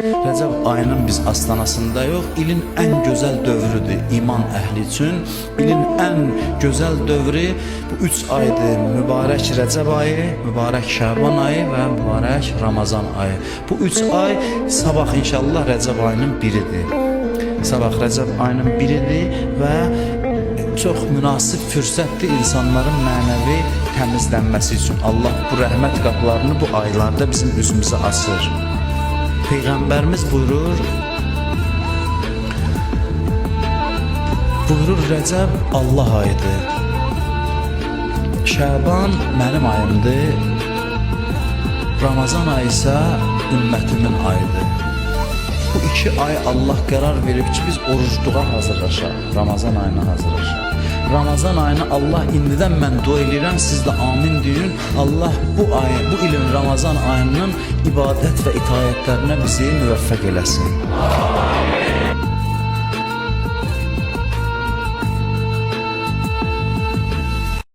Rəcəb ayının biz astanasında yox, ilin ən gözəl dövrüdür iman əhli üçün. İlin ən gözəl dövrü bu 3 aydır. Mübarək Rəcəb ayı, mübarək Şaban ayı və mübarək Ramazan ayı. Bu 3 ay sabah inşallah Rəcəb ayının biridir. Sabah Rəcəb ayının biridir və çox münasib fürsətdir insanların mənəvi təmizlənməsi üçün. Allah bu rəhmət qapılarını bu aylarda bizim üzümüzə açır. Peyğəmbərimiz buyurur Rəcəb Allah ayıdır. Şaban mənim ayımdır. Ramazan ayı isə ümmətimin ayıdır. Bu 2 ay Allah qərar verib ki, biz orucluğa hazırlaşaq, Ramazan ayına hazırlaşaq. Ramazan ayını Allah indidən mən dua edirəm, siz də amin deyin. Allah bu ilin Ramazan ayının ibadət və itayətlərinə bizi müvəffəq eləsin.